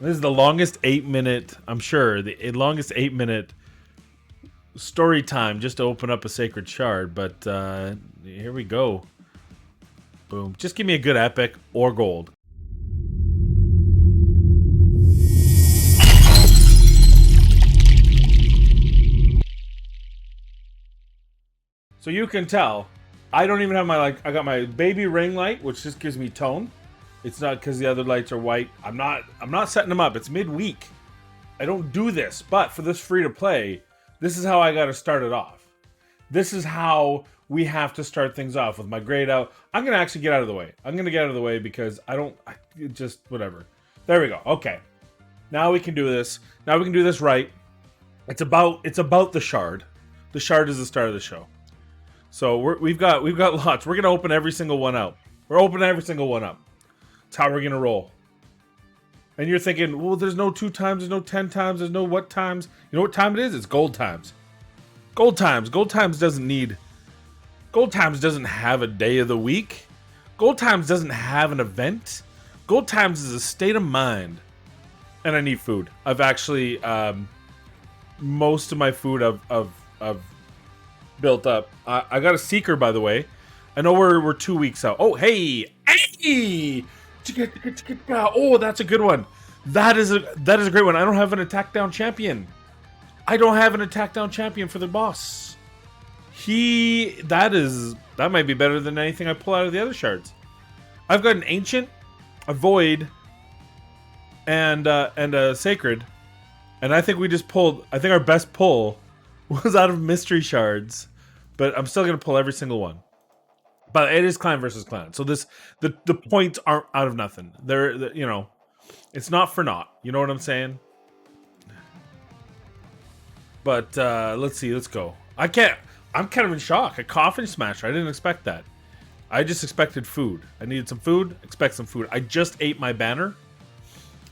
This is the longest 8-minute, I'm sure, the longest 8-minute story time just to open up a sacred shard. But here we go. Boom. Just give me a good epic or gold. So you can tell, I don't even have my, like, I got my baby ring light, which just gives me tone. It's not because the other lights are white. I'm not setting them up. It's midweek. I don't do this, but for this free to play, this is how I got to start it off. This is how we have to start things off with my grayed out. I'm gonna actually get out of the way. I'm gonna get out of the way because just whatever. There we go. Okay, now we can do this. Now we can do this right. It's about the shard. The shard is the start of the show. So we've got lots. We're gonna open every single one out. We're opening every single one up. That's how we're gonna roll. And you're thinking, well, there's no 2 times, there's no 10 times, there's no what times. You know what time it is? It's gold times. Gold times. Gold times doesn't have a day of the week. Gold times doesn't have an event. Gold times is a state of mind. And I need food. I've actually most of my food I've built up. I got a seeker, by the way. I know we're 2 weeks out. Oh, hey! Oh, that's a good one. That is a great one. I don't have an attack down champion. I don't have an attack down champion for the boss. That might be better than anything I pull out of the other shards. I've got an ancient, a void, and a sacred. And I think we just pulled, I think our best pull was out of mystery shards. But I'm still gonna pull every single one. But it is clan versus clan. So the points aren't out of nothing. They're you know, it's not for naught. You know what I'm saying? But let's see, let's go. I'm kind of in shock. A coffin smasher. I didn't expect that. I just expected food. I needed some food. Expect some food. I just ate my banner.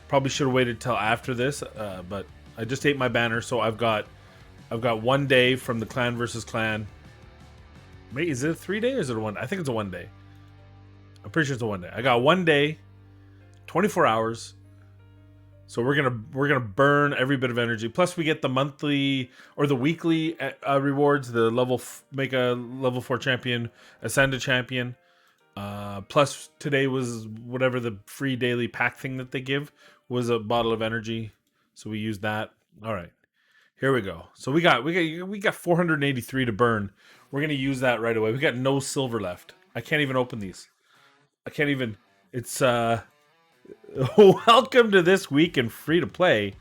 Probably should have waited till after this, but I just ate my banner, so I've got 1 day from the clan versus clan. Wait, is it a 3-day or is it a 1 day? I think it's a 1 day. I'm pretty sure it's a 1 day. I got 1 day, 24 hours. So we're gonna burn every bit of energy. Plus we get the monthly or the weekly rewards. The make a level 4 champion, ascend a champion. Plus today was whatever the free daily pack thing that they give was a bottle of energy. So we used that. All right, here we go. So we got 483 to burn. We're gonna use that right away. We got no silver left. I can't even open these. I can't even. It's welcome to this week in free to play.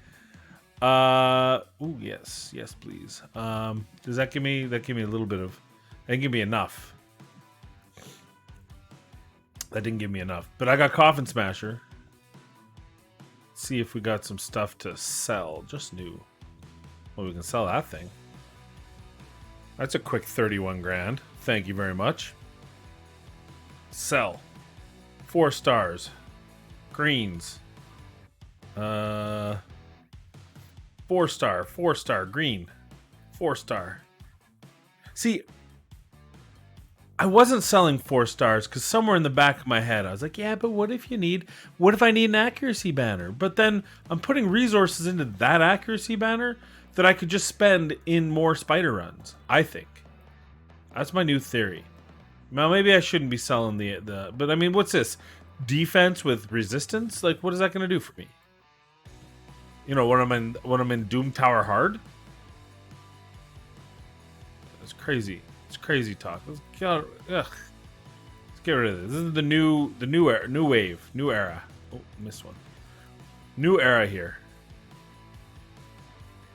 Oh yes, please. Does that give me a little bit of? That didn't give me enough. That didn't give me enough. But I got coffin smasher. Let's see if we got some stuff to sell. Just new. Well, we can sell that thing. That's a quick 31 grand. Thank you very much. Sell. 4 stars. Greens. 4 star, green. 4 star. See, I wasn't selling 4 stars because somewhere in the back of my head I was like, yeah, but what if I need an accuracy banner? But then I'm putting resources into that accuracy banner that I could just spend in more spider runs, I think. That's my new theory. Now maybe I shouldn't be selling the but I mean, what's this? Defense with resistance? Like, what is that going to do for me? You know, when I'm in Doom Tower Hard? It's crazy. It's crazy talk. Let's get rid of this. This is the new wave, new era. Oh, missed one. New era here.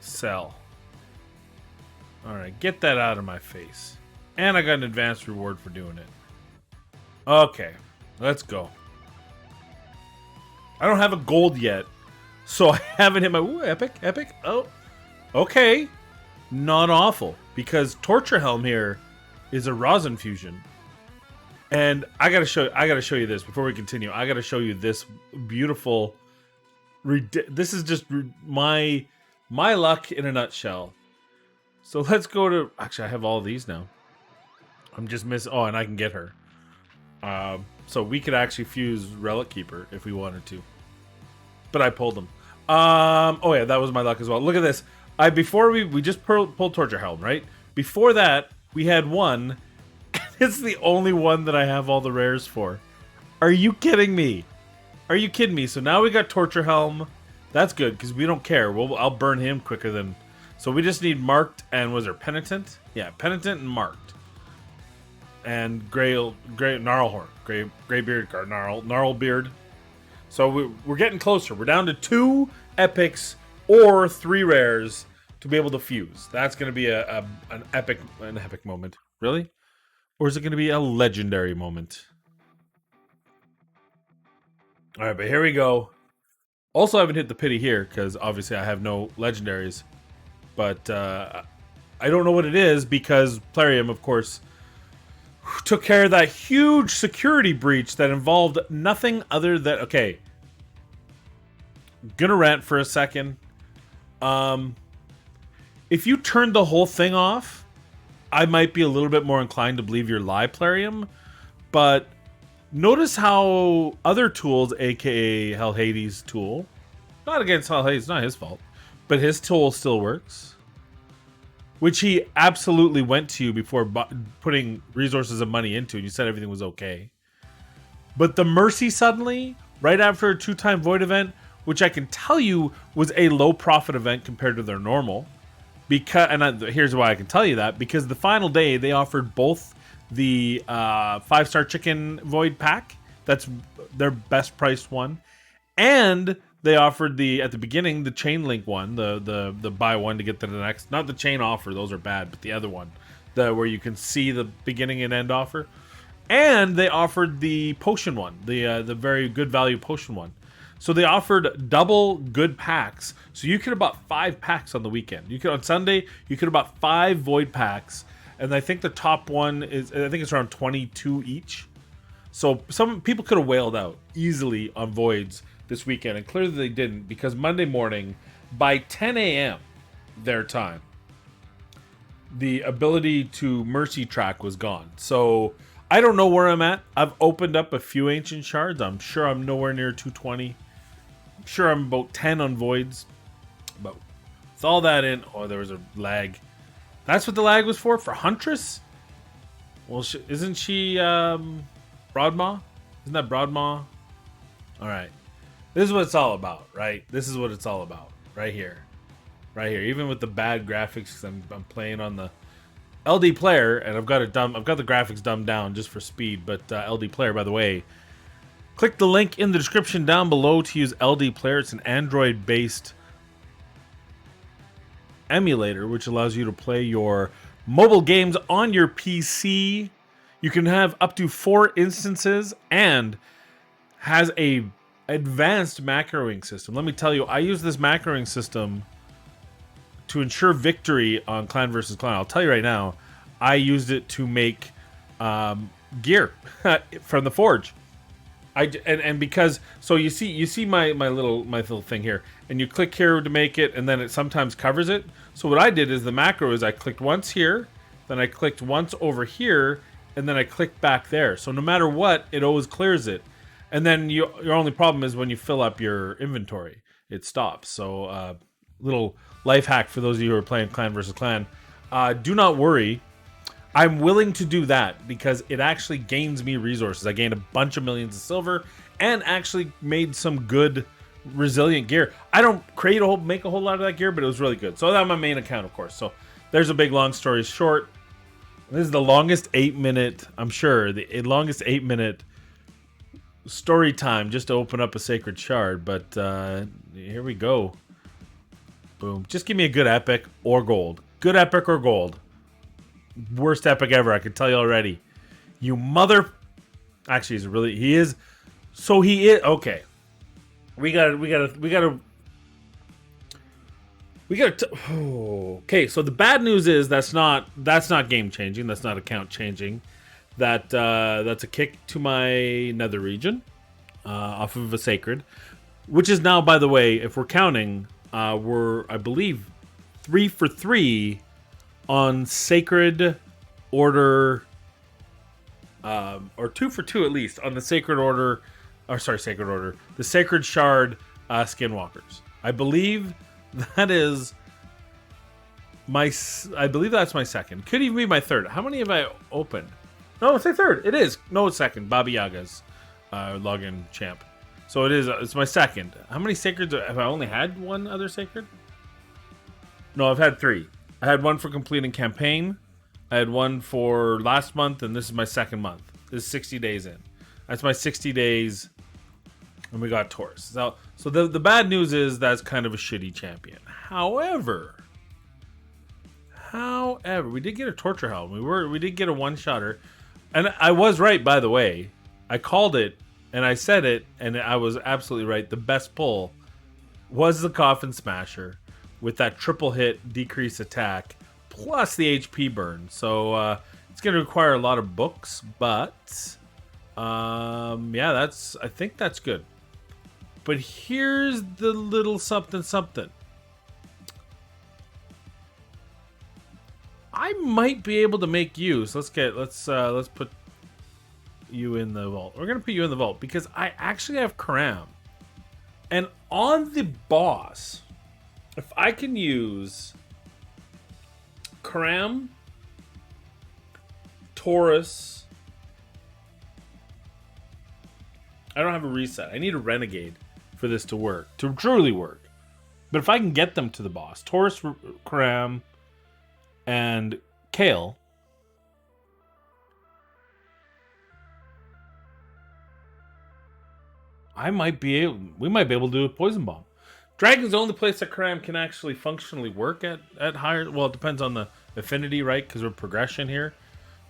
Sell. All right, get that out of my face. And I got an advanced reward for doing it. Okay, let's go. I don't have a gold yet, so I haven't hit my... Ooh, epic. Oh, okay. Not awful, because Torture Helm here is a rosin fusion. And I gotta show you this before we continue. I gotta show you this beautiful... This is just my luck in a nutshell. So let's go to... Actually, I have all these now. I'm just missing... Oh, and I can get her. So we could actually fuse Relic Keeper if we wanted to. But I pulled them. Oh yeah, that was my luck as well. Look at this. Before we just pulled Torture Helm, right? Before that, we had one. It's the only one that I have all the rares for. Are you kidding me? Are you kidding me? So now we got Torture Helm. That's good because we don't care. I'll burn him quicker than. So we just need Marked and was there Penitent? Yeah, Penitent and Marked. And Gray Gnarlhorn, Gray Beard Guard, Gnarl Beard. So we're getting closer. We're down to 2 epics or 3 rares to be able to fuse. That's going to be an epic moment. Really? Or is it going to be a legendary moment? All right, but here we go. Also, I haven't hit the pity here because obviously I have no legendaries. But I don't know what it is because Plarium, of course, took care of that huge security breach that involved nothing other than... Okay. Gonna rant for a second. If you turned the whole thing off, I might be a little bit more inclined to believe your lie, Plarium. But notice how other tools, aka Hell Hades' tool, not against Hell Hades, not his fault, but his tool still works. Which he absolutely went to you before putting resources and money into, and you said everything was okay. But the Mercy suddenly, right after a 2-time Void event, which I can tell you was a low profit event compared to their normal. Here's why I can tell you that. Because the final day, they offered both the 5-star chicken Void pack. That's their best priced one. And they offered at the beginning, the chain link one, the buy one to get to the next. Not the chain offer, those are bad, but the other one. Where you can see the beginning and end offer. And they offered the potion one, the very good value potion one. So they offered double good packs. So you could have bought 5 packs on the weekend. On Sunday, you could have bought 5 Void packs. And I think the top one I think it's around 22 each. So some people could have whaled out easily on Voids this weekend. And clearly they didn't because Monday morning, by 10 a.m. their time, the ability to Mercy track was gone. So I don't know where I'm at. I've opened up a few Ancient Shards. I'm sure I'm nowhere near 220. I'm sure I'm about 10 on Voids. But with all that in... Oh, there was a lag. That's what the lag was for? For Huntress? Well, isn't she Broadmaw? Isn't that Broadmaw? Alright. This is what it's all about, right? This is what it's all about. Right here. Right here. Even with the bad graphics, because I'm playing on the LD player, and I've got the graphics dumbed down just for speed, but LD player, by the way, click the link in the description down below to use LD player. It's an Android-based emulator, which allows you to play your mobile games on your PC. You can have up to 4 instances and has a advanced macroing system. Let me tell you, I use this macroing system to ensure victory on Clan versus Clan. I'll tell you right now, I used it to make gear from the forge. Because so you see my little thing here, and you click here to make it, and then it sometimes covers it. So what I did is the macro is I clicked once here, then I clicked once over here, and then I clicked back there. So no matter what, it always clears it. And then your only problem is when you fill up your inventory, it stops. So little life hack for those of you who are playing Clan versus Clan. Do not worry. I'm willing to do that because it actually gains me resources. I gained a bunch of millions of silver and actually made some good resilient gear. I don't make a whole lot of that gear, but it was really good. So that's my main account, of course. So there's a big long story short. This is the longest 8-minute, I'm sure, the longest 8-minute story time just to open up a sacred shard. But here we go. Boom. Just give me a good epic or gold. Good epic or gold. Worst epic ever, I can tell you already. You mother... Actually, he is... So he is... Okay. We gotta... Okay, so the bad news is that's not game changing. That's not account changing. That's a kick to my nether region off of a sacred, which is now, by the way, if we're counting, we're, I believe, 3 for 3 on sacred order, or 2 for 2 at least on the sacred order, or sorry, sacred order, the sacred shard skinwalkers. I believe that is I believe that's my second. Could even be my third. How many have I opened? No, it's my third. It is. No, it's second. Baba Yaga's login champ. So it is. It's my second. How many sacreds have I only had? One other sacred? No, I've had 3. I had one for completing campaign. I had one for last month, and this is my second month. This is 60 days in. That's my 60 days, and we got Taurus. So the bad news is that's kind of a shitty champion. However, we did get a torture helm. We did get a one-shotter, and I was right, by the way. I called it, and I said it, and I was absolutely right. The best pull was the Coffin Smasher with that triple hit, decrease attack, plus the HP burn. So it's going to require a lot of books, but yeah, I think that's good. But here's the little something. I might be able to make use. Let's put you in the vault. We're gonna put you in the vault because I actually have Karam, and on the boss, if I can use Karam, Taurus, I don't have a reset. I need a Renegade for this to work, to truly work. But if I can get them to the boss, Taurus, Karam, and Kale, we might be able to do a poison bomb. Dragon's the only place that Karam can actually functionally work at higher. Well, it depends on the affinity, right? Because we're progression here.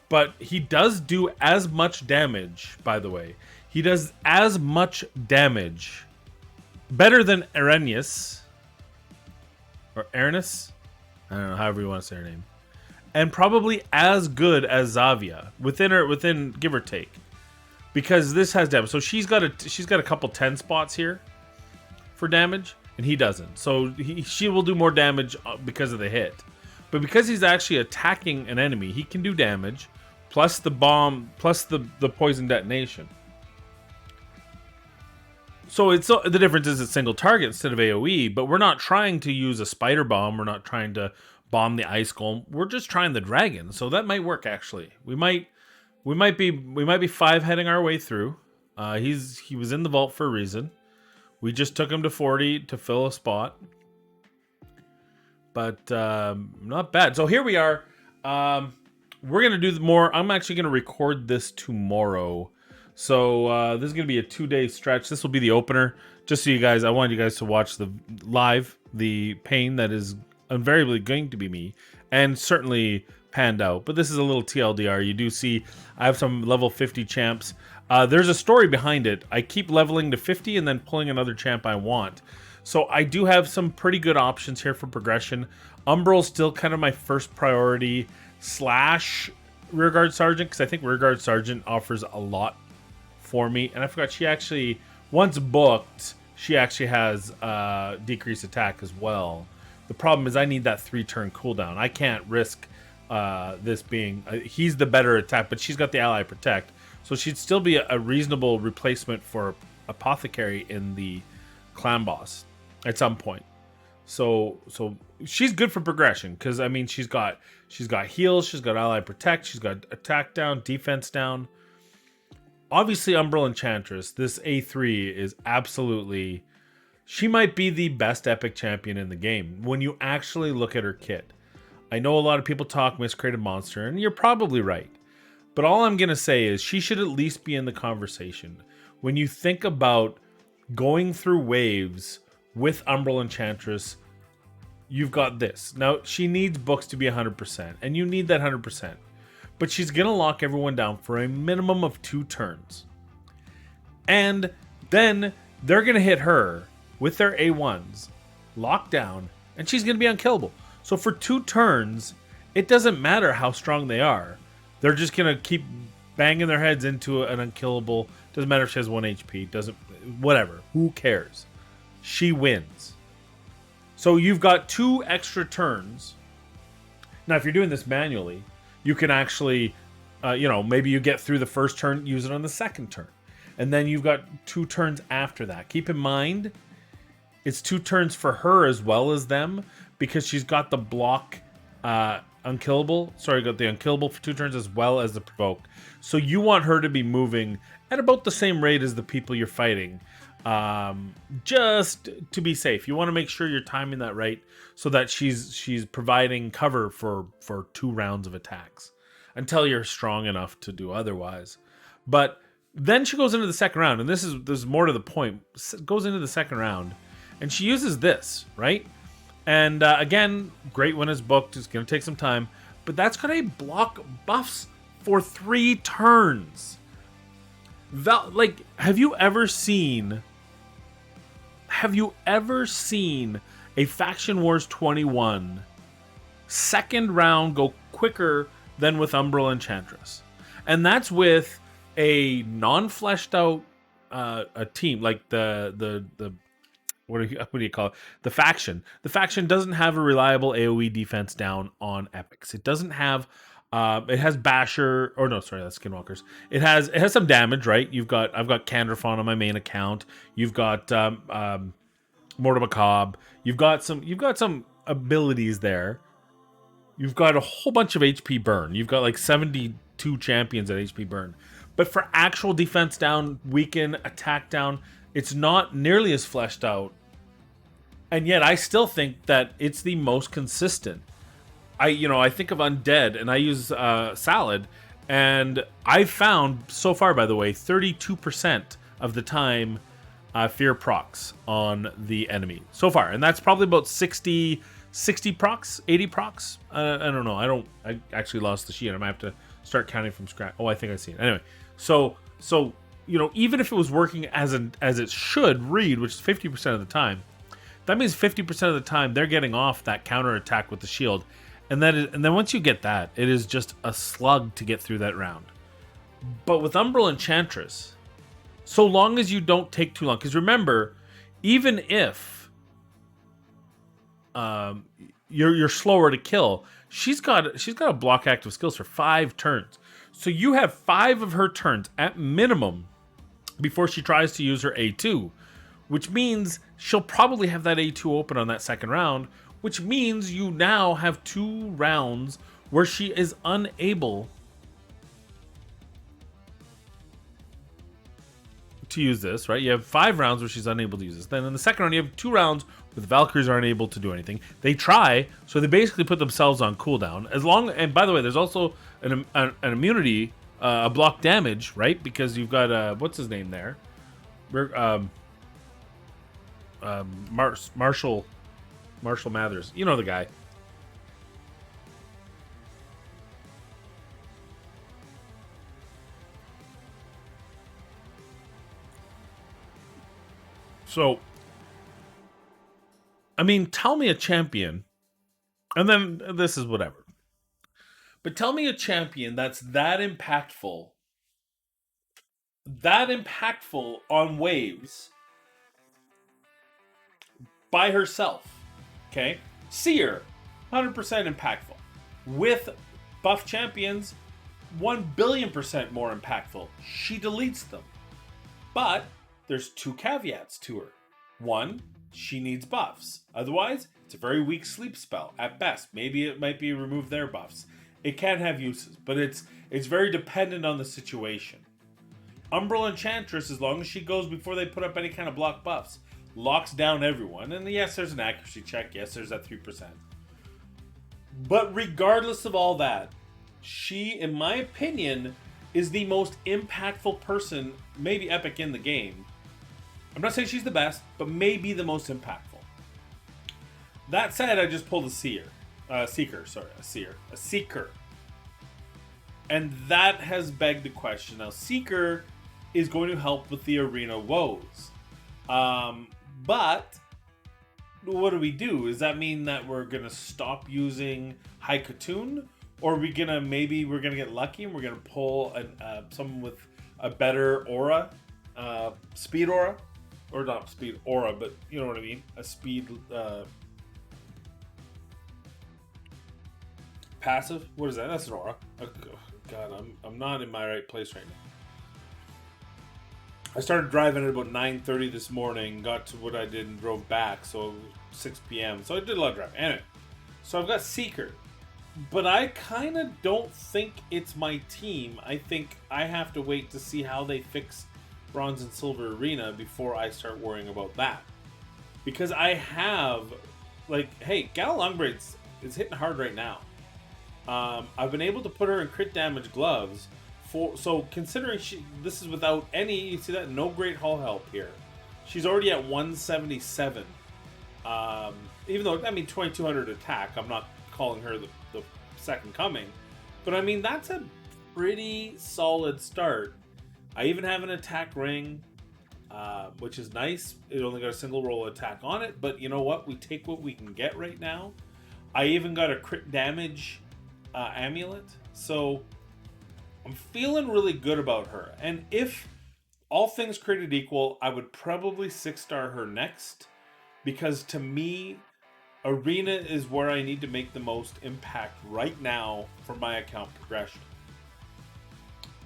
But he does do as much damage, by the way. He does as much damage. Better than Arrhenius. Or Aranus. I don't know, however you want to say her name. And probably as good as Zavia. Within give or take. Because this has damage. So she's got a couple 10 spots here for damage. And he doesn't. So she will do more damage because of the hit. But because he's actually attacking an enemy, he can do damage. Plus the bomb, plus the poison detonation. So the difference is it's single target instead of AoE, but we're not trying to use a spider bomb. We're not trying to bomb the ice golem. We're just trying the dragon. So that might work actually. We might be 5 heading our way through. He was in the vault for a reason. We just took him to 40 to fill a spot. But not bad. So here we are. We're going to do more. I'm actually going to record this tomorrow. So this is going to be a 2-day stretch. This will be the opener. Just so you guys, I wanted you guys to watch the pain that is invariably going to be me. And certainly panned out. But this is a little TLDR. You do see I have some level 50 champs. There's a story behind it. I keep leveling to 50 and then pulling another champ I want. So I do have some pretty good options here for progression. Umbral's still kind of my first priority / Rearguard Sergeant, because I think Rearguard Sergeant offers a lot for me. And I forgot she actually, once booked, she actually has decreased attack as well. The problem is I need that 3-turn cooldown. I can't risk this being, he's the better attack, but she's got the ally protect. So she'd still be a reasonable replacement for Apothecary in the clan boss at some point. So she's good for progression because I mean she's got heals, she's got ally protect, she's got attack down, defense down. Obviously, Umbral Enchantress, this A3 is absolutely, she might be the best epic champion in the game when you actually look at her kit. I know a lot of people talk Miscreated Monster, and you're probably right. But all I'm going to say is she should at least be in the conversation. When you think about going through waves with Umbral Enchantress, you've got this. Now, she needs books to be 100%, and you need that 100%. But she's going to lock everyone down for a minimum of 2 turns. And then they're going to hit her with their A1s, locked down, and she's going to be unkillable. So for 2 turns, it doesn't matter how strong they are. They're just going to keep banging their heads into an unkillable. Doesn't matter if she has 1 HP. Whatever. Who cares? She wins. So you've got 2 extra turns. Now, if you're doing this manually, you can actually, maybe you get through the first turn, use it on the second turn. And then you've got 2 turns after that. Keep in mind, it's 2 turns for her as well as them because she's got the block unkillable. Sorry, got the unkillable for 2 turns as well as the provoke. So you want her to be moving at about the same rate as the people you're fighting, just to be safe. You want to make sure you're timing that right so that she's providing cover for 2 rounds of attacks until you're strong enough to do otherwise. But then she goes into the second round, and there's more to the point. Goes into the second round, and she uses this, right? And again, great when it's booked. It's going to take some time, but that's going to block buffs for 3 turns. Like, have you ever seen a Faction Wars 21 second round go quicker than with Umbral Enchantress? And that's with a non-fleshed out a team like the what do you call it? The faction. The faction doesn't have a reliable AoE defense down on epics. It doesn't have. It has Basher, or no, sorry, that's Skinwalkers. It has some damage, right? I've got Candrafon on my main account. You've got Mortal Macabre. You've got some abilities there. You've got a whole bunch of HP burn. You've got like 72 champions at HP burn. But for actual defense down, weaken, attack down, it's not nearly as fleshed out. And yet I still think that it's the most consistent. I think of Undead and I use Salad, and I've found so far, by the way, 32% of the time fear procs on the enemy so far. And that's probably about 60 procs, 80 procs. I don't know. I actually lost the sheet. I might have to start counting from scratch. Oh, I think I see it. Anyway, so even if it was working as it should read, which is 50% of the time, that means 50% of the time they're getting off that counter attack with the shield. And then once you get that, it is just a slug to get through that round. But with Umbral Enchantress, so long as you don't take too long, because remember, even if you're slower to kill, she's got a block active skills for 5 turns. So you have 5 of her turns at minimum before she tries to use her A2, which means she'll probably have that A2 open on that second round, which means you now have 2 rounds where she is unable to use this, right? You have 5 rounds where she's unable to use this. Then in the second round, you have 2 rounds where the Valkyries aren't able to do anything. They try, so they basically put themselves on cooldown. And by the way, there's also an immunity, a block damage, right? Because you've got, what's his name there? Marshall Mathers. You know the guy. So, I mean, tell me a champion, and then this is whatever. But tell me a champion that's that impactful on waves by herself. Okay? Seer, 100% impactful. With buff champions, 1 billion% more impactful. She deletes them. But there's 2 caveats to her. 1, she needs buffs. Otherwise, it's a very weak sleep spell at best. Maybe it might be remove their buffs. It can have uses, but it's very dependent on the situation. Umbral Enchantress, as long as she goes before they put up any kind of block buffs, locks down everyone. And yes, there's an accuracy check. Yes, there's that 3%. But regardless of all that, she, in my opinion, is the most impactful person, maybe epic in the game. I'm not saying she's the best, but maybe the most impactful. That said, I just pulled a seer. A seeker. And that has begged the question. Now, Seeker is going to help with the arena woes. But what do we do? Does that mean that we're going to stop using High Katoon? Or we're going to get lucky and we're going to pull someone with a better aura, speed aura? Or not speed aura, but you know what I mean? A speed passive? What is that? That's an aura. Oh, God, I'm not in my right place right I started driving at about 9:30 this morning, got to what I did and drove back, so 6 p.m. So I did a lot of driving. Anyway, so I've got Seeker. But I kind of don't think it's my team. I think I have to wait to see how they fix Bronze and Silver Arena before I start worrying about that. Because I have, like, hey, Gal Longbraids is hitting hard right now. I've been able to put her in crit damage gloves. So considering this is without any, you see that, no great hull help here. She's already at 177. Even though, I mean, 2200 attack, I'm not calling her the second coming. But I mean, that's a pretty solid start. I even have an attack ring, which is nice. It only got a single roll attack on it, but you know what? We take what we can get right now. I even got a crit damage amulet, so I'm feeling really good about her. And if all things created equal, I would probably 6-star her next, because to me, Arena is where I need to make the most impact right now for my account progression.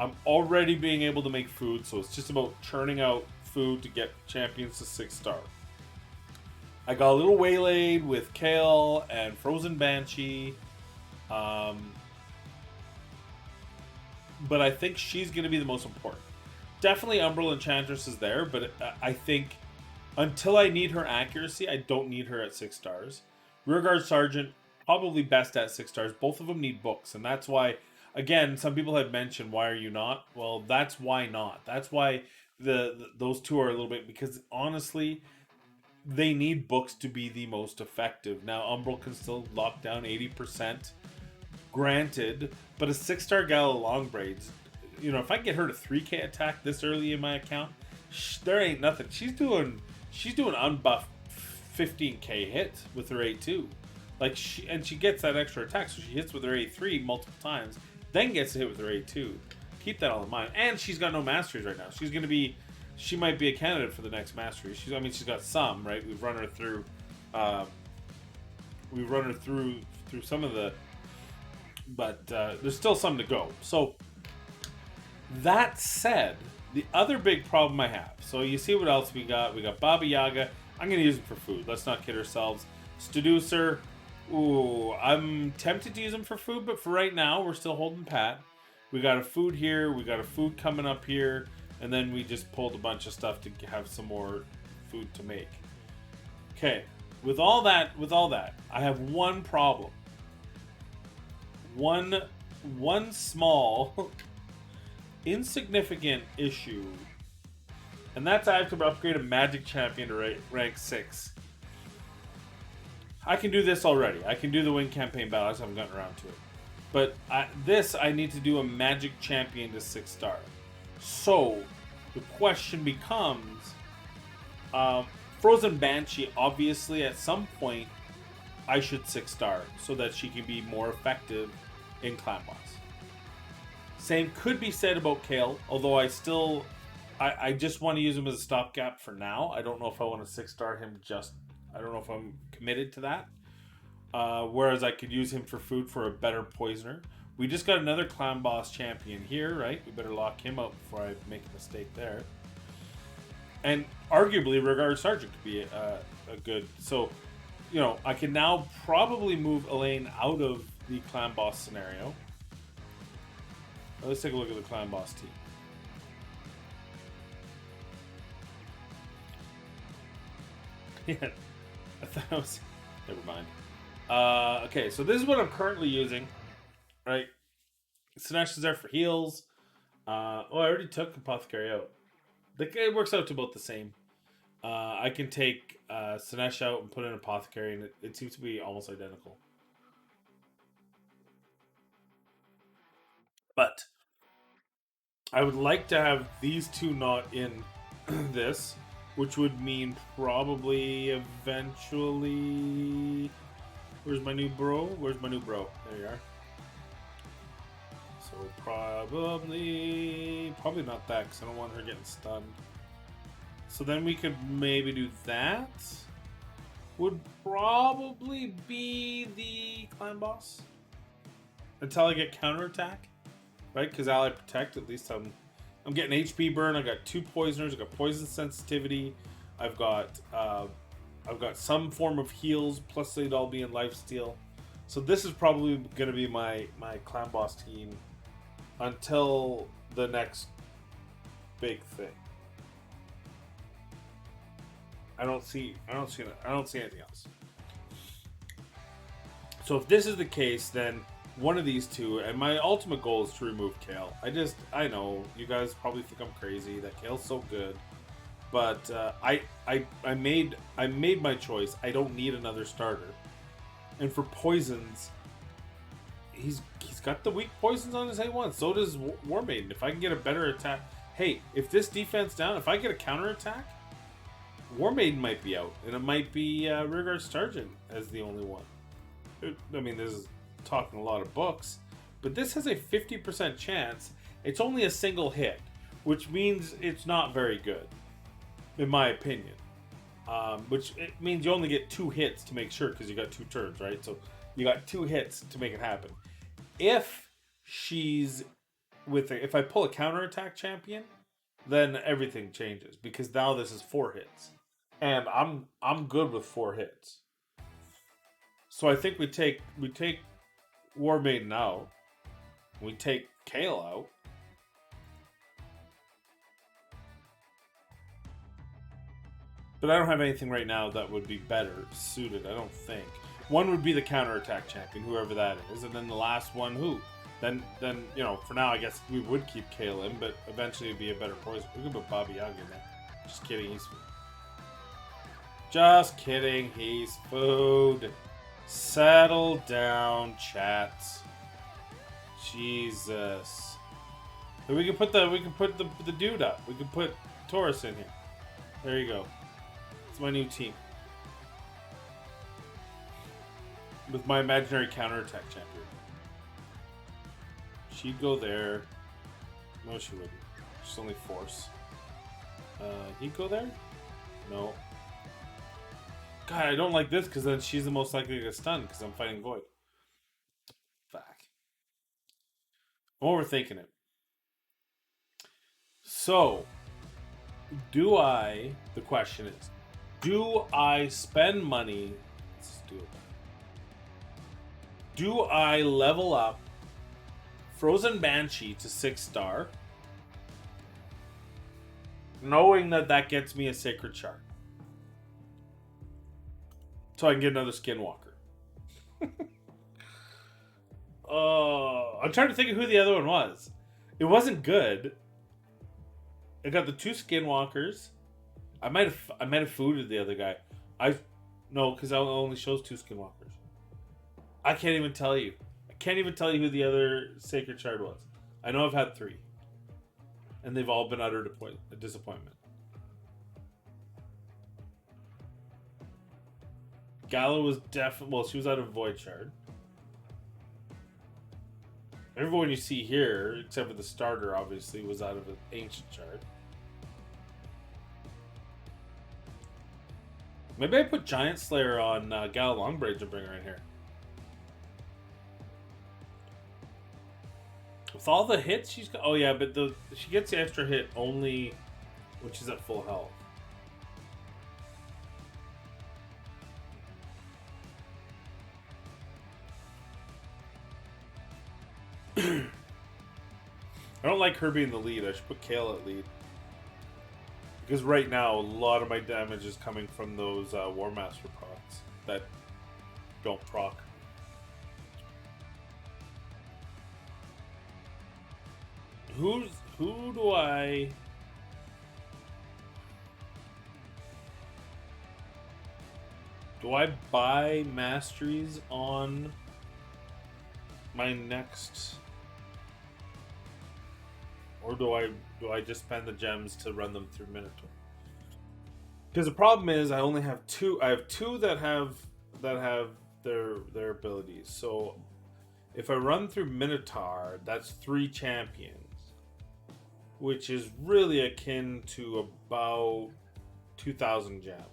I'm already being able to make food, so it's just about churning out food to get champions to 6-star. I got a little waylaid with Kale and Frozen Banshee. But I think she's going to be the most important. Definitely Umbral Enchantress is there, but I think until I need her accuracy, I don't need her at 6 stars. Rearguard Sergeant, probably best at 6 stars. Both of them need books, and that's why, again, some people had mentioned, why are you not? Well, that's why not. That's why those two are a little bit, because honestly, they need books to be the most effective. Now, Umbral can still lock down 80%, granted, but a 6-star Gala Longbraids, you know, if I get her to 3k attack this early in my account, there ain't nothing. She's doing unbuffed 15k hits with her A2. Like, she gets that extra attack, so she hits with her A3 multiple times, then gets to hit with her A2. Keep that all in mind. And she's got no masteries right now. She might be a candidate for the next mastery. She's got some, right? We've run her through through some of the, but there's still some to go. So that said, the other big problem I have, so you see what else we got. We got Baba Yaga. I'm going to use him for food. Let's not kid ourselves. Seducer. Ooh, I'm tempted to use him for food, but for right now, we're still holding pat. We got a food here. We got a food coming up here. And then we just pulled a bunch of stuff to have some more food to make. Okay. With all that, I have one problem. One small, insignificant issue. And that's I have to upgrade a Magic Champion to rank 6. I can do this already. I can do the win campaign battle. I just haven't gotten around to it. But I need to do a Magic Champion to 6-star. So, the question becomes, Frozen Banshee, obviously, at some point, I should 6-star so that she can be more effective in Clan Boss. Same could be said about Kale, although I just want to use him as a stopgap for now. I don't know if I want to 6-star him I don't know if I'm committed to that. Whereas I could use him for food for a better poisoner. We just got another Clan Boss champion here, right? We better lock him up before I make a mistake there. And arguably, Rearguard Sergeant could be a good... So, you know, I can now probably move Elaine out of the Clan Boss scenario. Let's take a look at the Clan Boss team. Yeah, I thought I was... Never mind. Okay, so this is what I'm currently using. Right, Sinesh is there for heals. I already took Apothecary out. It works out to about the same. I can take Sinesh out and put in Apothecary, and it seems to be almost identical. But I would like to have these two not in this, which would mean probably eventually... Where's my new bro? There you are. So probably not that, because I don't want her getting stunned. So then we could maybe do that. Would probably be the Clan Boss until I get counterattack, right? Because Ally Protect, at least I'm I'm getting HP burn. I got 2 poisoners. I got poison sensitivity. I've got some form of heals. Plus they'd all be in lifesteal. So this is probably going to be my clan boss team until the next big thing. I don't see anything else. So if this is the case, then one of these two, and my ultimate goal is to remove Kale. I know you guys probably think I'm crazy. That Kale's so good, but I made my choice. I don't need another starter. And for poisons, he's got the weak poisons on his A1. So does War Maiden. If I can get a better attack, hey, if this defense down, if I get a counter attack, War Maiden might be out, and it might be Rearguard Sergeant as the only one. I mean, this is talking a lot of books, but this has a 50% chance. It's only a single hit, which means it's not very good, in my opinion. Which it means you only get 2 hits to make sure, because you got 2 turns, right? So you got 2 hits to make it happen. If she's if I pull a counterattack champion, then everything changes, because now this is 4 hits, and I'm good with 4 hits. So I think we take War Maiden out, we take Kale out. But I don't have anything right now that would be better suited, I don't think. One would be the counterattack champion, whoever that is, and then the last one, who? Then you know, for now I guess we would keep Kale in, but eventually it'd be a better poison. We could put Bobby Young in there. Just kidding, he's food. Just kidding, he's food. Settle down, chat. Jesus. But we can put the dude up. We can put Taurus in here. There you go. It's my new team. With my imaginary counterattack champion. She'd go there. No, she wouldn't. She's only force. He'd go there? No. God, I don't like this, because then she's the most likely to get stunned, because I'm fighting Void. Fuck. I'm overthinking it. So, the question is, do I spend money? Let's do it. Do I level up Frozen Banshee to 6-star, knowing that gets me a Sacred Shard, so I can get another Skinwalker? I'm trying to think of who the other one was. It wasn't good. I got the 2 Skinwalkers. I might have fooded the other guy. No, because it only shows 2 Skinwalkers. I can't even tell you. I can't even tell you who the other Sacred Shard was. I know I've had 3. And they've all been utter disappointment. Gala was definitely... Well, she was out of Void Shard. Everyone you see here, except for the starter, obviously, was out of an Ancient Shard. Maybe I put Giant Slayer on Gala Longbraids and bring her in here. With all the hits she's got... Oh yeah, but she gets the extra hit only when she's at full health. I don't like her being the lead. I should put Kale at lead. Because right now, a lot of my damage is coming from those War Master procs that don't proc. Who do I... Do I buy masteries on my next... Or do I just spend the gems to run them through Minotaur? Because the problem is I only have 2. I have 2 that have their abilities. So if I run through Minotaur, that's 3 champions, which is really akin to about 2,000 gems.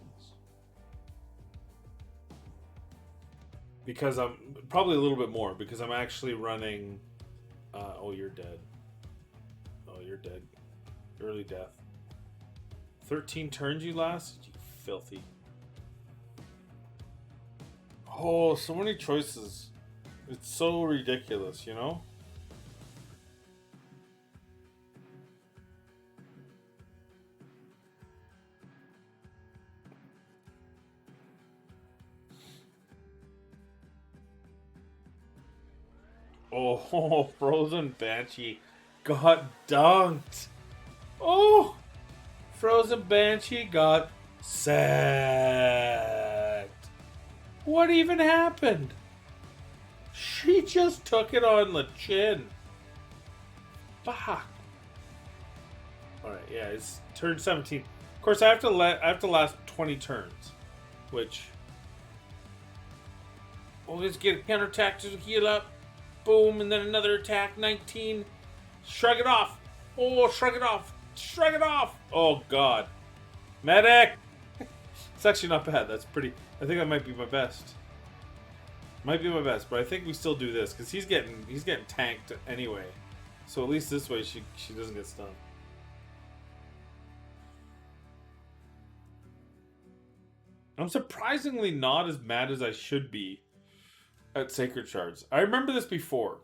Because I'm probably a little bit more, because I'm actually running. Oh, you're dead. Oh, you're dead. Early death. 13 turns you lasted? You filthy. Oh, so many choices. It's so ridiculous, you know? Oh, Frozen Banshee got dunked. Oh, Frozen Banshee got sacked. What even happened? She just took it on the chin. Fuck. Alright, yeah, it's turn 17. Of course, I have to last 20 turns. Which... Oh, let's get a counterattack to heal up. Boom, and then another attack. 19. Shrug it off. Oh, shrug it off. Shrug it off. Oh, God. Medic! It's actually not bad. That's pretty... I think that might be my best. Might be my best, but I think we still do this because he's getting tanked anyway. So at least this way she doesn't get stunned. I'm surprisingly not as mad as I should be at Sacred Shards. I remember this before,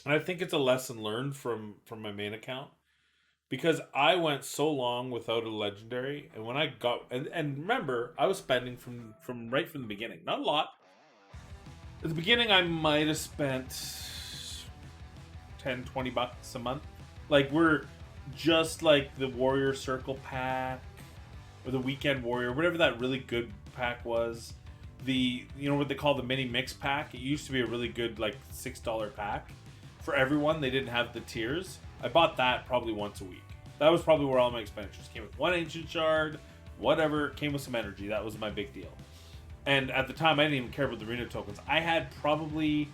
and I think it's a lesson learned from my main account because I went so long without a legendary, and when I got and remember I was spending from right from the beginning, not a lot. At the beginning, I might have spent $10-20 a month. Like, we're just like the Warrior Circle pack or the Weekend Warrior, whatever that really good pack was. You know what they call the mini mix pack? It used to be a really good, like, $6 pack for everyone. They didn't have the tiers. I bought that probably once a week. That was probably where all my expenditures came with. One Ancient Shard, whatever, came with some energy. That was my big deal. And at the time, I didn't even care about the arena tokens. I had probably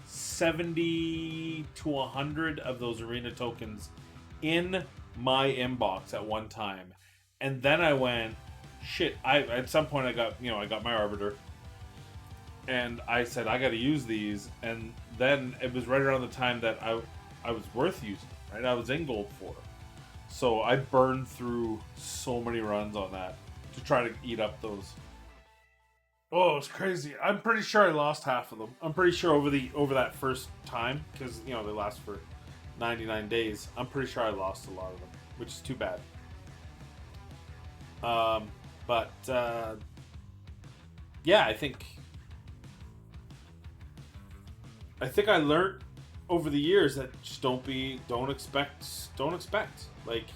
70 to 100 of those arena tokens in my inbox at one time. And then I went, shit, at some point I got my Arbiter. And I said, I got to use these. And then it was right around the time that I was worth using, right? I was in gold 4. So I burned through so many runs on that to try to eat up those. Oh, it's crazy. I'm pretty sure I lost half of them. I'm pretty sure over that first time, because they last for 99 days. I'm pretty sure I lost a lot of them, which is too bad. Yeah, I think I learned over the years that just don't expect. Like,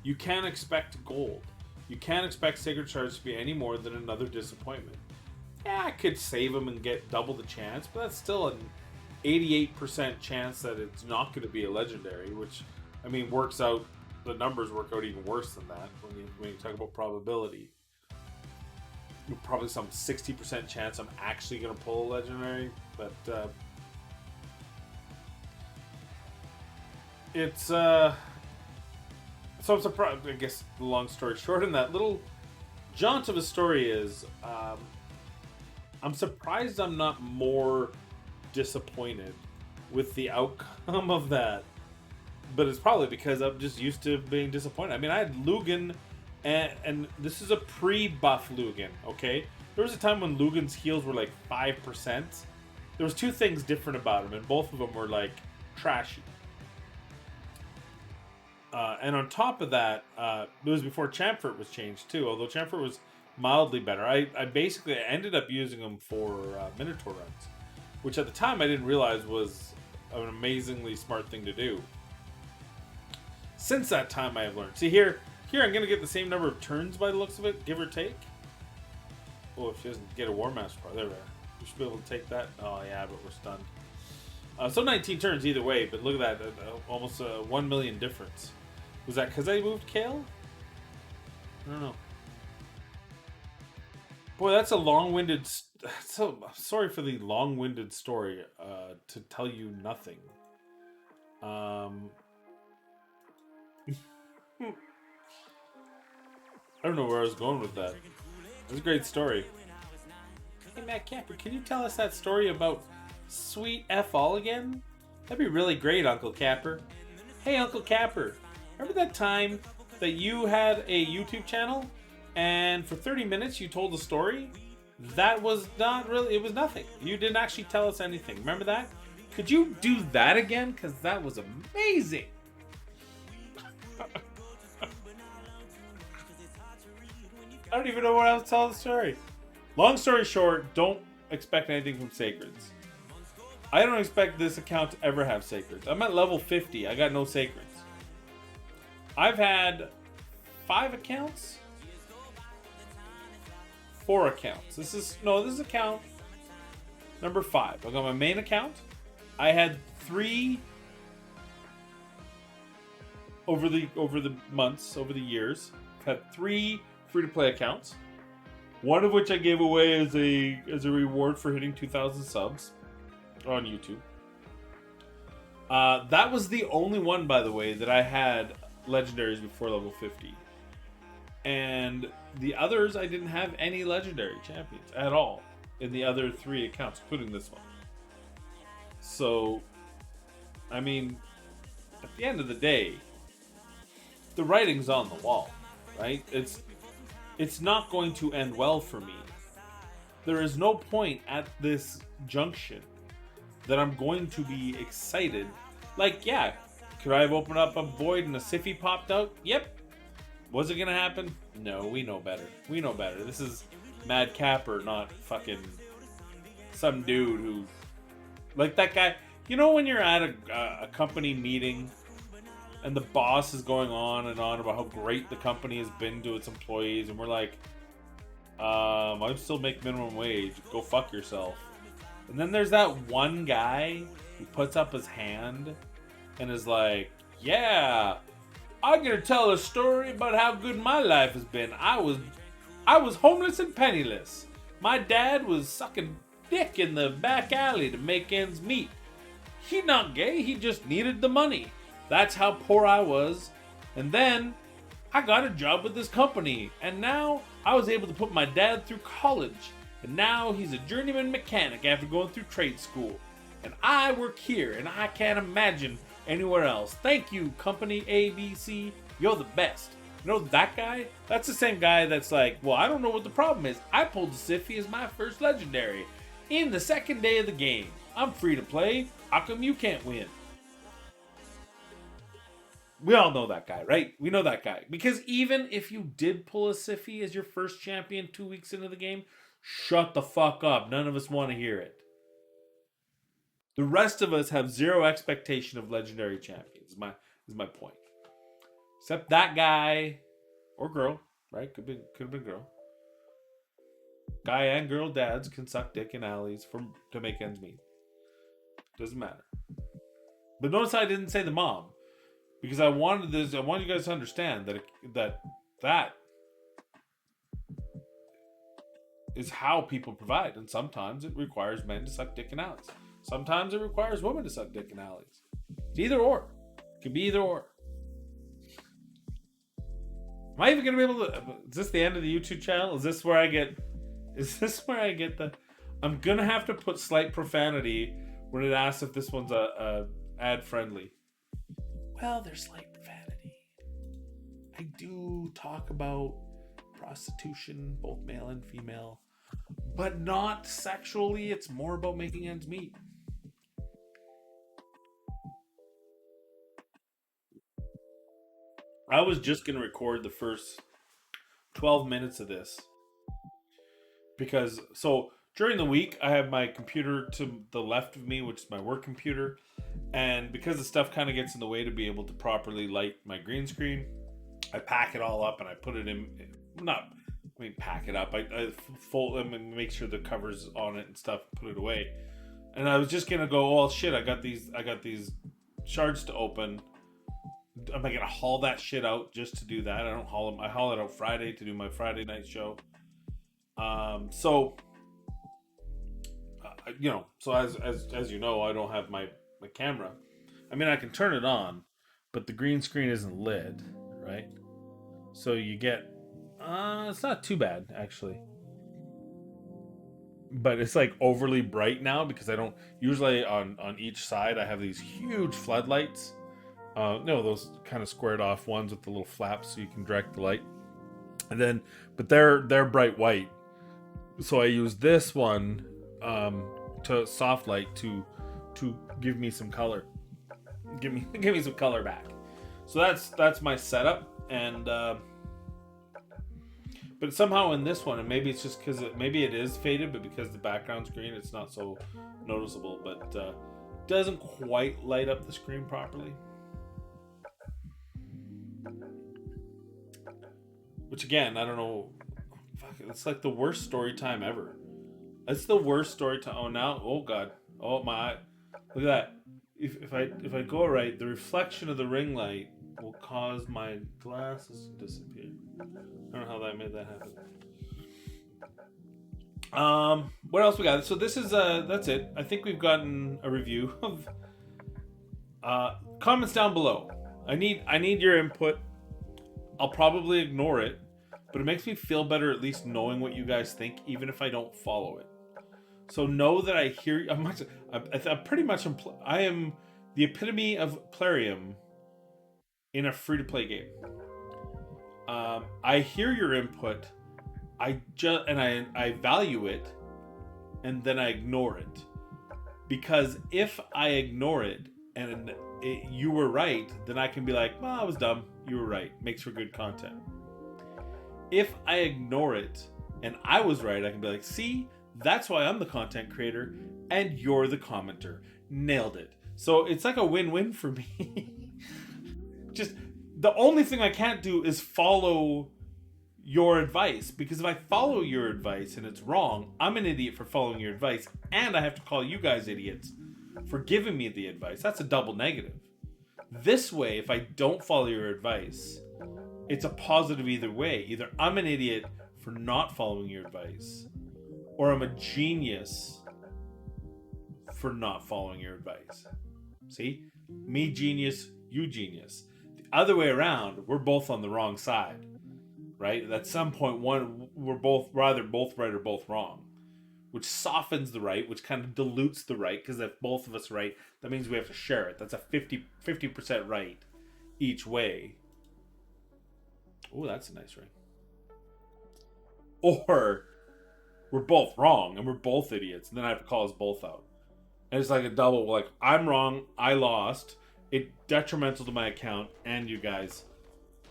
you can't expect gold. You can't expect Sacred Shards to be any more than another disappointment. Yeah, I could save them and get double the chance, but that's still an 88% chance that it's not going to be a legendary, which, I mean, works out, the numbers work out even worse than that when you talk about probability. Probably some 60% chance I'm actually going to pull a legendary, but it's so I'm surprised. I guess the long story short in that little jaunt of a story is I'm surprised I'm not more disappointed with the outcome of that, but it's probably because I'm just used to being disappointed. I mean, I had Lugan, and this is a pre-buff Lugan, okay? There was a time when Lugan's heals were like 5%. There was two things different about him, and both of them were like trashy. And on top of that, it was before Chamfort was changed too, although Chamfort was mildly better. I basically ended up using them for Minotaur runs, which at the time I didn't realize was an amazingly smart thing to do. Since that time I have learned. See, here I'm going to get the same number of turns by the looks of it, give or take. Oh, if she doesn't get a War Master part, there we are. We should be able to take that. Oh yeah, but we're stunned. So 19 turns either way, but look at that, almost a 1 million difference. Was that because I moved Kale? I don't know. Boy, that's a long-winded... So sorry for the long-winded story to tell you nothing. I don't know where I was going with that. It was a great story. Hey, Matt Camper, can you tell us that story about Sweet F all again? That'd be really great, Uncle Capper. Hey, Uncle Capper, Remember that time that you had a YouTube channel and for 30 minutes you told a story? That was not really, it was nothing. You didn't actually tell us anything. Remember that? Could you do that again? Because that was amazing. I don't even know what else to tell the story. Long story short, don't expect anything from Sacreds. I don't expect this account to ever have Sacreds. I'm at level 50. I got no Sacreds. I've had 5 accounts? 4 accounts. This is account number 5. I got my main account. I had 3 over the months, over the years. I've had 3 free-to-play accounts. One of which I gave away as a reward for hitting 2,000 subs on YouTube. That was the only one, by the way, that I had legendaries before level 50. And the others, I didn't have any legendary champions at all in the other 3 accounts, including this one. So, I mean, at the end of the day, the writing's on the wall, right? It's not going to end well for me. There is no point at this junction that I'm going to be excited. Like, yeah, could I have opened up a void and a Siffy popped out? Yep. Was it gonna happen? No, we know better. We know better. This is Mad Capper, not fucking some dude who, like that guy. You know when you're at a company meeting and the boss is going on and on about how great the company has been to its employees, and we're like, I still make minimum wage. Go fuck yourself. And then there's that one guy who puts up his hand and is like, yeah, I'm gonna tell a story about how good my life has been. I was homeless and penniless. My dad was sucking dick in the back alley to make ends meet. He not gay, he just needed the money. That's how poor I was. And then I got a job with this company, and now I was able to put my dad through college, and now he's a journeyman mechanic after going through trade school. And I work here, and I can't imagine anywhere else. Thank you, company ABC. You're the best. You know that guy? That's the same guy that's like, well, I don't know what the problem is. I pulled the Siffy as my first legendary in the second day of the game. I'm free to play. How come you can't win? We all know that guy, right? We know that guy. Because even if you did pull a Siffy as your first champion 2 weeks into the game, shut the fuck up. None of us want to hear it. The rest of us have zero expectation of legendary champions, is my point. Except that guy or girl, right? Could have been girl. Guy and girl dads can suck dick in alleys to make ends meet. Doesn't matter. But notice I didn't say the mom. Because I want you guys to understand that is how people provide. And sometimes it requires men to suck dick in alleys. Sometimes it requires women to suck dick in alleys. It's either or. It can be either or. Am I even going to be able to... Is this the end of the YouTube channel? Is this where I get the... I'm going to have to put slight profanity when it asks if this one's a ad-friendly. Well, there's slight profanity. I do talk about prostitution, both male and female, but not sexually. It's more about making ends meet. I was just going to record the first 12 minutes of this because, so during the week, I have my computer to the left of me, which is my work computer. And because the stuff kind of gets in the way to be able to properly light my green screen, I pack it all up and I put it in, pack it up. I fold them and make sure the cover's on it and stuff, put it away. And I was just going to go, oh shit, I got these shards to open. Am I going to haul that shit out just to do that? I don't haul them. I haul it out Friday to do my Friday night show. So as you know, I don't have my camera. I mean, I can turn it on, but the green screen isn't lit, right? So you get, it's not too bad actually, but it's like overly bright now because I don't usually on each side I have these huge floodlights No, those kind of squared off ones with the little flaps so you can direct the light. And then, but they're bright white, so I use this one to soft light to give me some color, give me some color back. So that's my setup, and but somehow in this one, and maybe it's just because maybe it is faded, but because the background's green, it's not so noticeable. But doesn't quite light up the screen properly. Which again, I don't know. Fuck, it's like the worst story time ever. It's the worst story time. Oh now, oh god, oh my, look at that. If I go right, the reflection of the ring light will cause my glasses to disappear. I don't know how that made that happen. What else we got? So this is that's it. I think we've gotten a review of comments down below. I need your input. I'll probably ignore it, but it makes me feel better at least knowing what you guys think, even if I don't follow it. So know that I hear you. I'm pretty much. I am the epitome of plarium in a free-to-play game. I hear your input. I value it, and then I ignore it. Because if I ignore it and you were right, then I can be like, well, I was dumb. You were right. Makes for good content. If I ignore it and I was right, I can be like, see, that's why I'm the content creator and you're the commenter. Nailed it. So it's like a win-win for me. Just the only thing I can't do is follow your advice, because if I follow your advice and it's wrong, I'm an idiot for following your advice, and I have to call you guys idiots for giving me the advice. That's a double negative. This way, if I don't follow your advice, it's a positive either way. Either I'm an idiot for not following your advice, or I'm a genius for not following your advice. See? Me genius, you genius. The other way around, we're both on the wrong side. Right? At some point, we're both right or both wrong. Which softens the right, which kind of dilutes the right, because if both of us are right, that means we have to share it. That's a 50% right each way. Oh, that's a nice ring. Or we're both wrong and we're both idiots, and then I have to call us both out. And it's like a double, like, I'm wrong, I lost, it's detrimental to my account and you guys.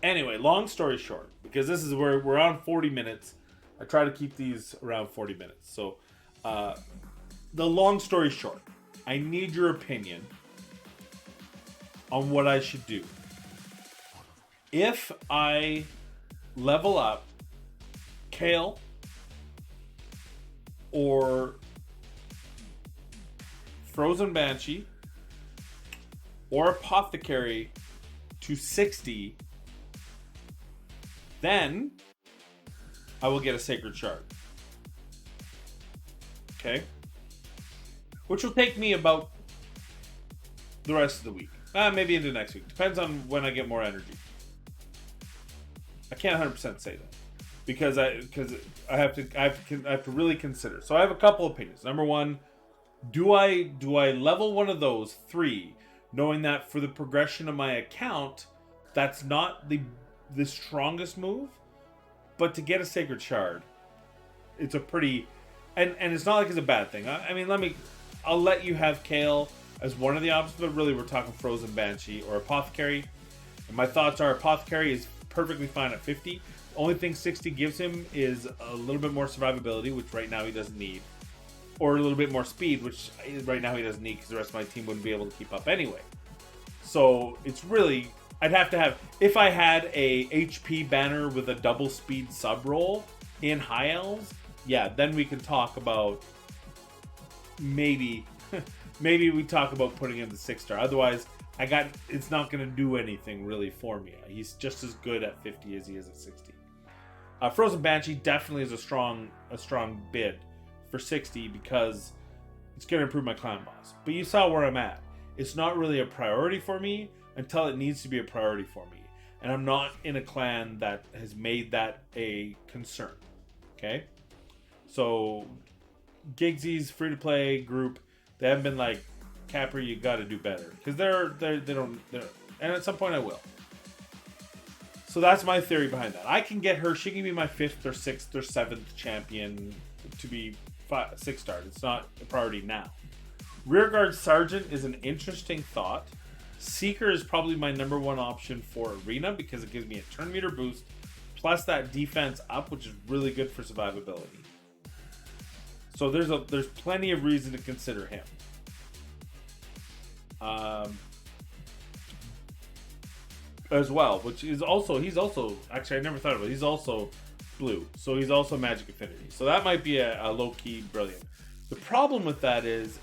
Anyway, long story short, because this is where we're on 40 minutes. I try to keep these around 40 minutes. So, the long story short, I need your opinion on what I should do. If I level up Kale or Frozen Banshee or Apothecary to 60, then I will get a Sacred Shard. Okay? Which will take me about the rest of the week. Maybe into next week. Depends on when I get more energy. I can't 100% say that. Because I have to really consider. So I have a couple opinions. Number one, do I level one of those 3, knowing that for the progression of my account, that's not the strongest move, but to get a Sacred Shard, it's a pretty, and it's not like it's a bad thing. I mean, I'll let you have Kale as one of the options, but really we're talking Frozen Banshee or Apothecary. And my thoughts are Apothecary is perfectly fine at 50. The only thing 60 gives him is a little bit more survivability, which right now he doesn't need, or a little bit more speed, which right now he doesn't need because the rest of my team wouldn't be able to keep up anyway. So it's really, I'd have to have, if I had a HP banner with a double speed sub roll in High Elves, yeah, then we can talk about maybe we talk about putting in the 6-star. Otherwise, it's not going to do anything really for me. He's just as good at 50 as he is at 60. Frozen Banshee definitely is a strong bid for 60 because it's going to improve my clan boss. But you saw where I'm at. It's not really a priority for me until it needs to be a priority for me. And I'm not in a clan that has made that a concern. Okay? So, Gigsy's free-to-play group, they haven't been like, Capri, you got to do better. Because they're And at some point I will. So that's my theory behind that. I can get her. She can be my 5th or 6th or 7th champion to be 6-star. It's not a priority now. Rearguard Sergeant is an interesting thought. Seeker is probably my number 1 option for Arena because it gives me a turn meter boost plus that defense up, which is really good for survivability. So there's plenty of reason to consider him. As well, which is also actually I never thought of it. He's also blue, so he's also Magic Affinity. So that might be a low key brilliant. The problem with that is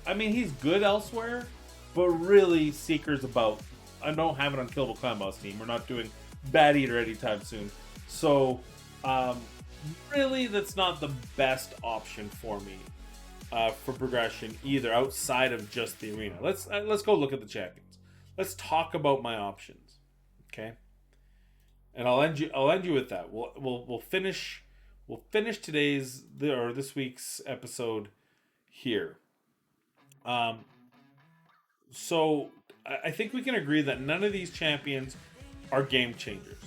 I mean he's good elsewhere, but really Seeker's about. I don't have an unkillable clan boss team. We're not doing Bad Eater anytime soon. So really that's not the best option for me for progression either outside of just the arena. Let's go look at the champions. Let's talk about my options. Okay, and I'll end you with that. We'll finish this week's episode here. So I think we can agree that none of these champions are game changers.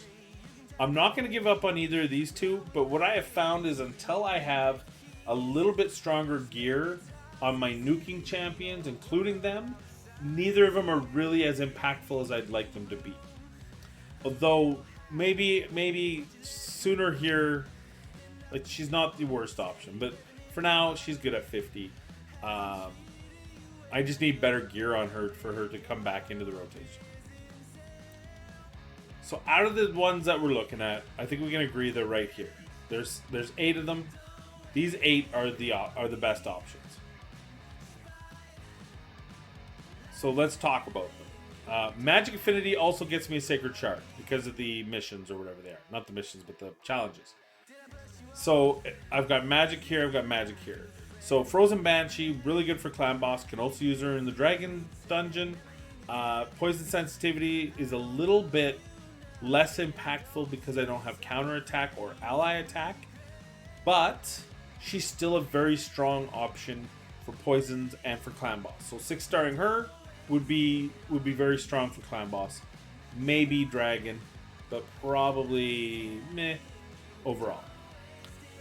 I'm not going to give up on either of these two, but what I have found is until I have a little bit stronger gear on my nuking champions, including them, neither of them are really as impactful as I'd like them to be. Although maybe sooner here, like she's not the worst option, but for now she's good at 50. I just need better gear on her for her to come back into the rotation. So out of the ones that we're looking at, I think we can agree they're right here. There's 8 of them. These 8 are the best options. So let's talk about them. Magic Affinity also gets me a Sacred Shard because of the missions or whatever they are. Not the missions, but the challenges. So I've got Magic here, I've got Magic here. So Frozen Banshee, really good for Clan Boss. Can also use her in the Dragon Dungeon. Poison Sensitivity is a little bit less impactful because I don't have counter attack or ally attack. But she's still a very strong option for poisons and for Clan Boss. So 6-starring her would be very strong for Clan Boss. Maybe Dragon, but probably meh overall.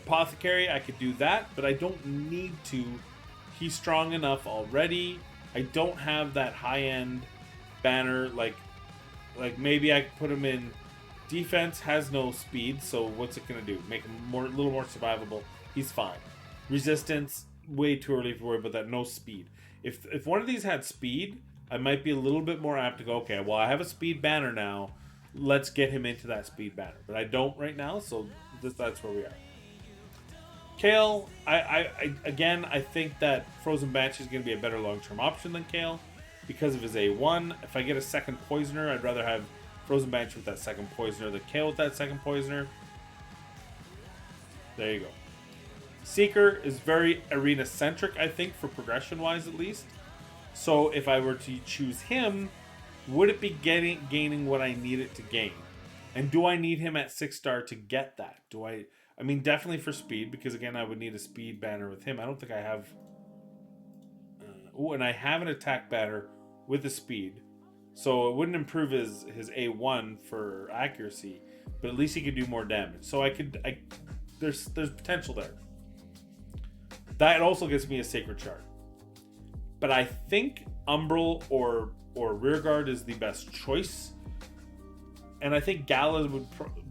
Apothecary, I could do that, but I don't need to. He's strong enough already. I don't have that high-end banner. Like maybe I could put him in defense. Has no speed, so what's it gonna do? Make him a little more survivable. He's fine. Resistance, way too early to worry about that. No speed. If one of these had speed, I might be a little bit more apt to go, okay, well, I have a speed banner now. Let's get him into that speed banner. But I don't right now, so that's where we are. Kale, I think that Frozen Banshee is going to be a better long-term option than Kale because of his A1. If I get a second Poisoner, I'd rather have Frozen Banshee with that second Poisoner than Kale with that second Poisoner. There you go. Seeker is very arena-centric, I think, for progression-wise at least. So if I were to choose him, would it be gaining what I need it to gain? And do I need him at 6-star to get that? I mean, definitely for speed, because again, I would need a speed banner with him. I don't think I have... and I have an attack banner with the speed. So it wouldn't improve his A1 for accuracy, but at least he could do more damage. So there's potential there. That also gives me a Sacred Shard. But I think Umbral or Rearguard is the best choice. And I think Gala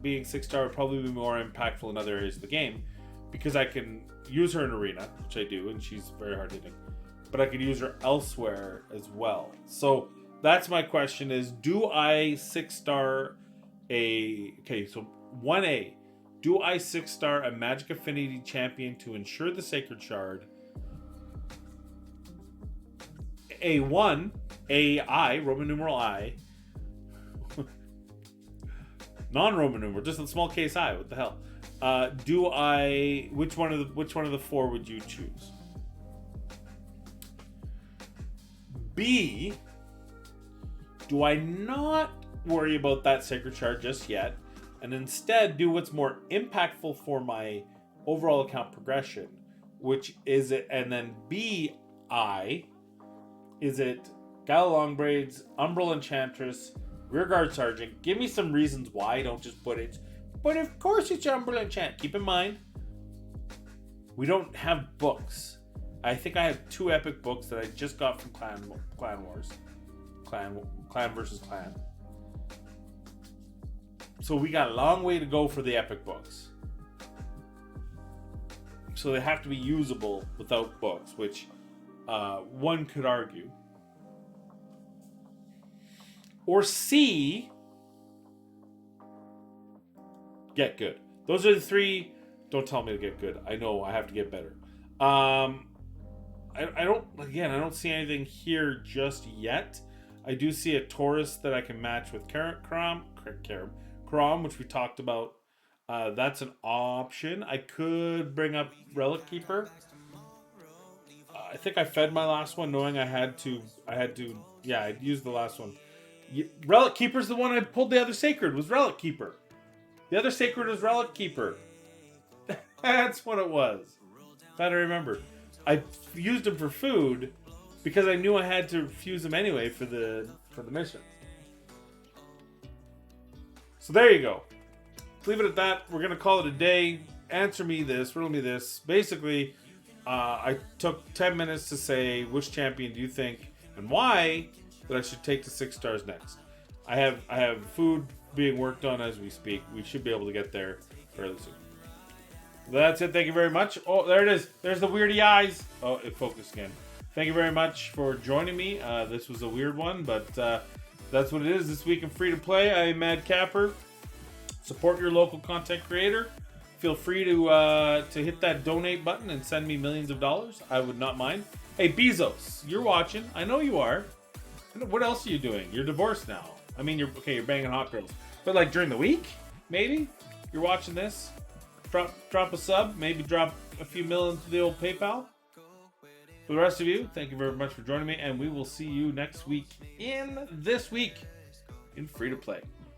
being 6-star would probably be more impactful in other areas of the game because I can use her in Arena, which I do, and she's very hard hitting. But I could use her elsewhere as well. So that's my question is, do I 6-star so 1A, do I 6-star a Magic Affinity champion to ensure the Sacred Shard? A1, AI, Roman numeral I, non-Roman numeral, just a small case I. What the hell? Which one of the 4 would you choose? B, do I not worry about that Sacred Shard just yet, and instead do what's more impactful for my overall account progression, which is it, and then B, is it Gala Longbraids, Umbral Enchantress, Rearguard Sergeant. Give me some reasons why. Don't just put it. But of course it's Umbral Enchant. Keep in mind, we don't have books. I think I have 2 epic books that I just got from Clan Wars. Clan versus Clan. So we got a long way to go for the epic books. So they have to be usable without books, which one could argue. Or C, get good. Those are the 3. Don't tell me to get good. I know I have to get better. I don't see anything here just yet. I do see a Taurus that I can match with Crom, which we talked about. That's an option. I could bring up Relic Keeper. I think I fed my last one knowing I had to. Yeah, I'd use the last one. Relic Keeper's the one I pulled. The other Sacred was Relic Keeper. The other Sacred was Relic Keeper. That's what it was. Glad I remembered. I used them for food because I knew I had to fuse them anyway for the mission. So there you go. Leave it at that. We're gonna call it a day. Answer me this. Riddle me this. Basically, I took 10 minutes to say which champion do you think and why that I should take to 6 stars next. I have food being worked on as we speak. We should be able to get there fairly soon. That's it. Thank you very much. Oh, there it is. There's the weirdy eyes. Oh, it focused again. Thank you very much for joining me. This was a weird one, but that's what it is this week in Free to Play. I'm Mad Capper. Support your local content creator. Feel free to hit that donate button and send me millions of dollars. I would not mind. Hey, Bezos, you're watching. I know you are. What else are you doing? You're divorced now. I mean, you're banging hot girls. But like during the week, maybe you're watching this. Drop a sub. Maybe drop a few million to the old PayPal. For the rest of you, thank you very much for joining me, and we will see you next week in Free to Play.